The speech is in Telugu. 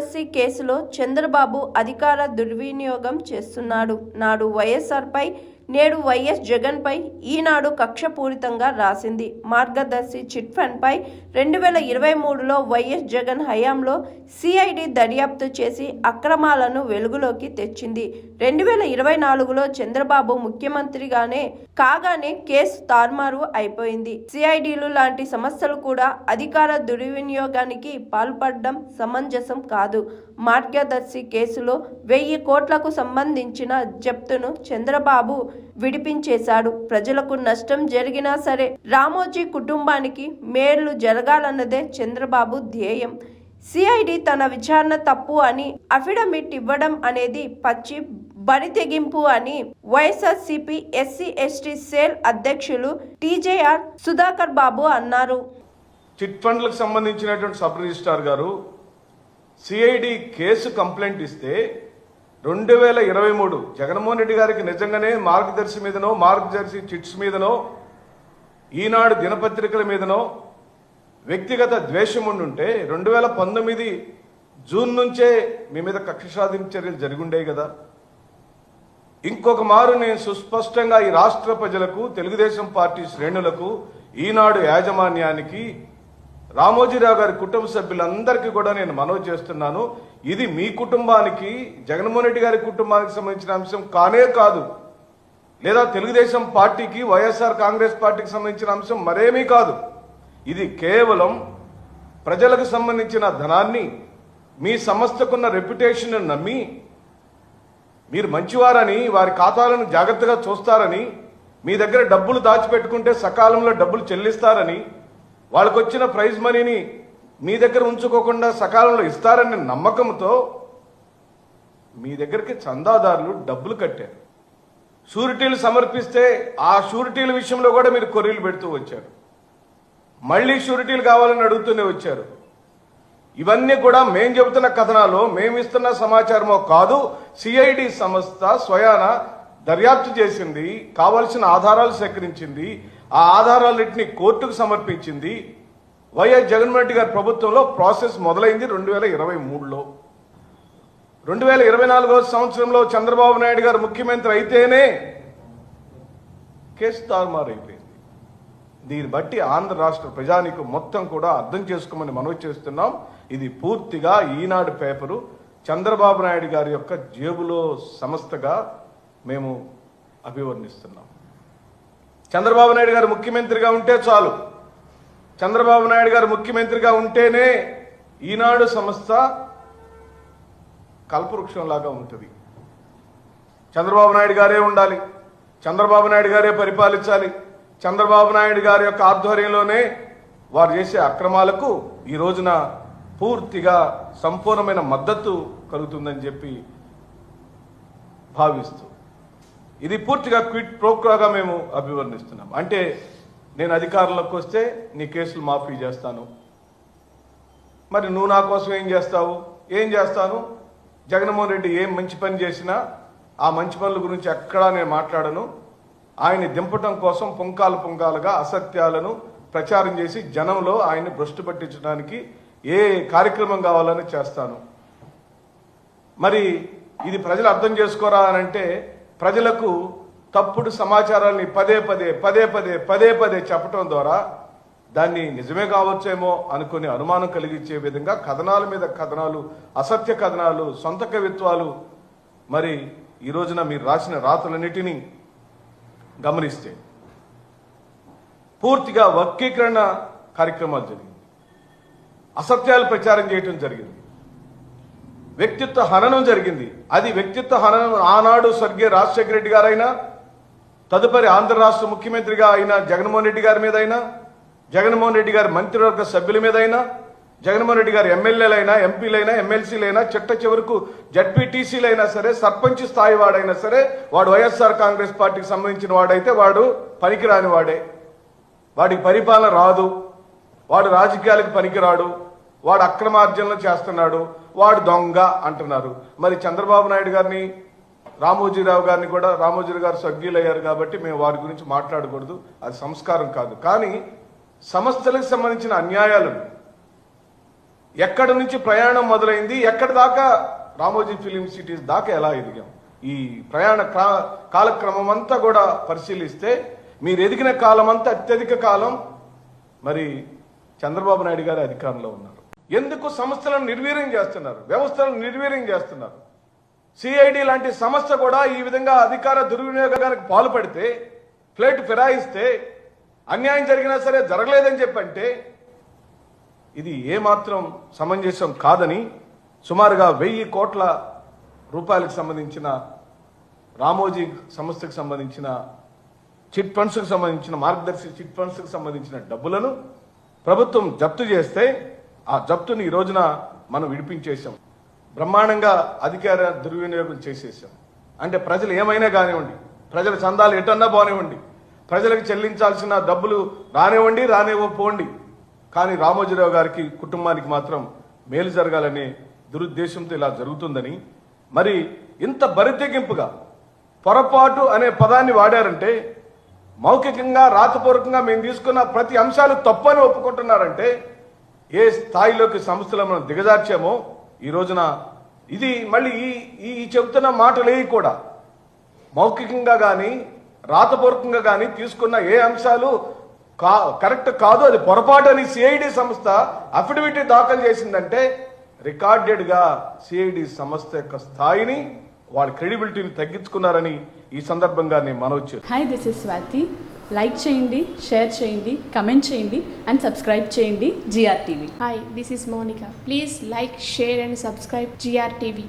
మార్గదర్శి కేసులో చంద్రబాబు అధికార దుర్వినియోగం చేస్తున్నాడు. నాడు వైఎస్ఆర్పై, నేడు వైఎస్ జగన్పై ఈనాడు కక్షపూరితంగా రాసింది. మార్గదర్శి చిట్ ఫండ్ పై 2023లో వైఎస్ జగన్ హయాంలో సిఐడి దర్యాప్తు చేసి అక్రమాలను వెలుగులోకి తెచ్చింది. 2024లో చంద్రబాబు ముఖ్యమంత్రిగానే కాగానే కేసు తారుమారు అయిపోయింది. సిఐడిలు లాంటి సంస్థలు కూడా అధికార దుర్వినియోగానికి పాల్పడడం సమంజసం కాదు. మార్గదర్శి కేసులో 1000 కోట్లకు సంబంధించిన జప్తును చంద్రబాబు విడిపించేశాడు. ప్రజలకు నష్టం జరిగినా సరే రామోజీ కుటుంబానికి మేలు జరగాలన్నదే చంద్రబాబు ధ్యేయం. సిఐడి తన విచారణ తప్పు అని అఫిడవిట్ ఇవ్వడం అనేది పచ్చి బరితెగింపు అని వైఎస్ఆర్సీపీ ఎస్సీ ఎస్టీ సెల్ అధ్యక్షులు టీజేఆర్ సుధాకర్ బాబు అన్నారు. చిట్ ఫండ్లకు సంబంధించినటువంటి సబ్ రిజిస్ట్రార్ గారు సిఐడి కేసు కంప్లైంట్ ఇస్తే 2023 జగన్మోహన్ రెడ్డి గారికి నిజంగానే మార్గదర్శి మీదనో, మార్గదర్శి చిట్స్ మీదనో, ఈనాడు దినపత్రికల మీదనో వ్యక్తిగత ద్వేషం ఉండుంటే 2019 జూన్ నుంచే మీ మీద కక్ష సాధింపు చర్యలు జరిగుండేవి కదా. ఇంకొక మారు నేను సుస్పష్టంగా ఈ రాష్ట్ర ప్రజలకు, తెలుగుదేశం పార్టీ శ్రేణులకు, ఈనాడు యాజమాన్యానికి, రామోజీరావు గారి కుటుంబ సభ్యులందరికీ కూడా నేను మనవి చేస్తున్నాను. ఇది మీ కుటుంబానికి, జగన్మోహన్ రెడ్డి గారి కుటుంబానికి సంబంధించిన అంశం కానే కాదు, లేదా తెలుగుదేశం పార్టీకి, వైఎస్ఆర్ కాంగ్రెస్ పార్టీకి సంబంధించిన అంశం మరేమీ కాదు. ఇది కేవలం ప్రజలకు సంబంధించిన ధనాన్ని, మీ సంస్థకున్న రెప్యుటేషన్ నమ్మి మీరు మంచివారని, వారి ఖాతాలను జాగ్రత్తగా చూస్తారని, మీ దగ్గర డబ్బులు దాచిపెట్టుకుంటే సకాలంలో డబ్బులు చెల్లిస్తారని, వాళ్ళకు వచ్చిన ప్రైజ్ మనీని మీ దగ్గర ఉంచుకోకుండా సకాలంలో ఇస్తారనే నమ్మకంతో మీ దగ్గరికి చందాదారులు డబ్బులు కట్టారు. షూరిటీలు సమర్పిస్తే ఆ షూరిటీల విషయంలో కూడా మీరు కొర్రీలు పెడుతూ వచ్చారు. మళ్లీ షూరిటీలు కావాలని అడుగుతూనే వచ్చారు. ఇవన్నీ కూడా మేం చెబుతున్న కథనాలు, మేమిస్తున్న సమాచారమో కాదు. సిఐడి సంస్థ స్వయాన దర్యాప్తు చేసింది, కావలసిన ఆధారాలు సేకరించింది, ఆ ఆధారాలన్నింటినీ కోర్టుకు సమర్పించింది. వైఎస్ జగన్మోహన్ రెడ్డి గారి ప్రభుత్వంలో ప్రాసెస్ మొదలైంది 2023లో. 2024 సంవత్సరంలో చంద్రబాబు నాయుడు గారు ముఖ్యమంత్రి అయితేనే కేసు తారుమారైపోయింది. దీన్ని బట్టి ఆంధ్ర రాష్ట్ర ప్రజానీకం మొత్తం కూడా అర్థం చేసుకోమని మనవి చేస్తున్నాం. ఇది పూర్తిగా ఈనాడు పేపరు చంద్రబాబు నాయుడు గారి యొక్క జేబులో సంస్థగా మేము అభివర్ణిస్తున్నాం. చంద్రబాబు నాయుడు గారు ముఖ్యమంత్రిగా ఉంటే చాలు, చంద్రబాబు నాయుడు గారు ముఖ్యమంత్రిగా ఉంటేనే ఈనాడు సంస్థ కల్పవృక్షంలాగా ఉంటుంది. చంద్రబాబు నాయుడు గారే ఉండాలి, చంద్రబాబు నాయుడు గారే పరిపాలించాలి, చంద్రబాబు నాయుడు గారి యొక్క ఆధ్వర్యంలోనే వారు చేసే అక్రమాలకు ఈ రోజున పూర్తిగా సంపూర్ణమైన మద్దతు కలుగుతుందని చెప్పి భావిస్తూ ఇది పూర్తిగా క్విట్ ప్రోక్రోగా మేము అభివర్ణిస్తున్నాం. అంటే నేను అధికారంలోకి వస్తే నీ కేసులు మాఫీ చేస్తాను, మరి నువ్వు నా కోసం ఏం చేస్తావు? ఏం చేస్తాను? జగన్మోహన్ రెడ్డి ఏం మంచి పని చేసినా ఆ మంచి పనుల గురించి ఎక్కడా నేను మాట్లాడను. ఆయన్ని దింపటం కోసం పుంకాలుగా అసత్యాలను ప్రచారం చేసి జనంలో ఆయన్ని భ్రష్టు పట్టించడానికి ఏ కార్యక్రమం కావాలని చేస్తాను. మరి ఇది ప్రజలు అర్థం చేసుకోరా అని అంటే, ప్రజలకు తప్పుడు సమాచారాన్ని పదే పదే చెప్పటం ద్వారా దాన్ని నిజమే కావచ్చేమో అనుకుని అనుమానం కలిగించే విధంగా కథనాల మీద కథనాలు, అసత్య కథనాలు, సొంత కవిత్వాలు, మరి ఈ రోజున మీరు రాసిన రాతలన్నిటినీ గమనిస్తే పూర్తిగా వర్గీకరణ కార్యక్రమాలు జరిగింది, అసత్యాలు ప్రచారం చేయటం జరిగింది, వ్యక్తిత్వ హననం జరిగింది. అది వ్యక్తిత్వ హననం ఆనాడు స్వర్గీయ రాజశేఖర రెడ్డి గారైనా, తదుపరి ఆంధ్ర రాష్ట్ర ముఖ్యమంత్రిగా అయిన జగన్మోహన్ రెడ్డి గారి మీద అయినా, జగన్మోహన్ రెడ్డి గారి మంత్రివర్గ సభ్యుల మీద అయినా, జగన్మోహన్ రెడ్డి గారి ఎమ్మెల్యేలైనా, ఎంపీలైనా, ఎమ్మెల్సీలైనా, చిట్ట చివరకు జడ్పీటీసీలైనా సరే, సర్పంచ్ స్థాయి వాడైనా సరే, వాడు వైఎస్ఆర్ కాంగ్రెస్ పార్టీకి సంబంధించిన వాడైతే వాడు పనికిరాని వాడే, వాడికి పరిపాలన రాదు, వాడు రాజకీయాలకు పనికిరాడు, వాడు అక్రమార్జనలు చేస్తున్నాడు, వాడు దొంగ అంటున్నారు. మరి చంద్రబాబు నాయుడు గారిని, రామోజీరావు గారిని కూడా, రామోజీరావు గారు స్వర్గీయులయ్యారు కాబట్టి మేము వారి గురించి మాట్లాడకూడదు, అది సంస్కారం కాదు. కానీ సంస్థలకు సంబంధించిన అన్యాయాలను ఎక్కడి నుంచి ప్రయాణం మొదలైంది, ఎక్కడి దాకా రామోజీ ఫిలిం సిటీస్ దాకా ఎలా ఎదిగాం, ఈ ప్రయాణ కాలక్రమం అంతా కూడా పరిశీలిస్తే మీరు ఎదిగిన కాలం అంతా అత్యధిక కాలం మరి చంద్రబాబు నాయుడు గారు అధికారంలో ఉన్నారు. ఎందుకు సంస్థలను నిర్వీర్యం చేస్తున్నారు, వ్యవస్థలను నిర్వీర్యం చేస్తున్నారు? సిఐడి లాంటి సంస్థ కూడా ఈ విధంగా అధికార దుర్వినియోగానికి పాల్పడితే, ప్లేట్ ఫిరాయిస్తే, అన్యాయం జరిగినా సరే జరగలేదని చెప్పంటే ఇది ఏమాత్రం సమంజసం కాదని సుమారుగా 1000 కోట్ల రూపాయలకు సంబంధించిన రామోజీ సంస్థకు సంబంధించిన చిట్ ఫండ్స్కి సంబంధించిన మార్గదర్శి చిట్ ఫండ్స్కి సంబంధించిన డబ్బులను ప్రభుత్వం జప్తు చేస్తే ఆ జప్తుని ఈ రోజున మనం విడిపించేశాం. బ్రహ్మాండంగా అధికార దుర్వినియోగం చేసేసాం. అంటే ప్రజలు ఏమైనా కానివ్వండి, ప్రజల చందాలు ఎటన్నా పోనివ్వండి, ప్రజలకు చెల్లించాల్సిన డబ్బులు రానివ్వపోండి, కానీ రామోజీరావు గారికి కుటుంబానికి మాత్రం మేలు జరగాలనే దురుద్దేశంతో ఇలా జరుగుతుందని, మరి ఇంత బరితెగింపుగా పొరపాటు అనే పదాన్ని వాడారంటే, మౌఖికంగా రాతపూర్వకంగా మేము తీసుకున్న ప్రతి అంశాలు తప్పని ఒప్పుకుంటున్నారంటే ఏ స్థాయిలోకి సంస్థలు మనం దిగజార్చామో ఈ రోజున ఇది మళ్ళీ ఈ చెబుతున్న మాటలే కూడా మౌఖికంగా కానీ రాతపూర్వకంగా కానీ తీసుకున్న ఏ అంశాలు కరెక్ట్ కాదు, అది పొరపాటు అని సిఐడి సంస్థ అఫిడవిట్ దాఖలు చేసిందంటే రికార్డెడ్ గా సిఐడి సంస్థ యొక్క స్థాయిని వాళ్ళ క్రెడిబిలిటీని తగ్గించుకున్నారని ఈ సందర్భంగా నేను మనవి చేస్తున్నాను. Hi, this is Swathi. Like చేయండి, షేర్ చేయండి, కమెంట్ చేయండి అండ్ సబ్స్క్రైబ్ చేయండి GRTV. Hi, this is Monica. Please like, share and subscribe GRTV.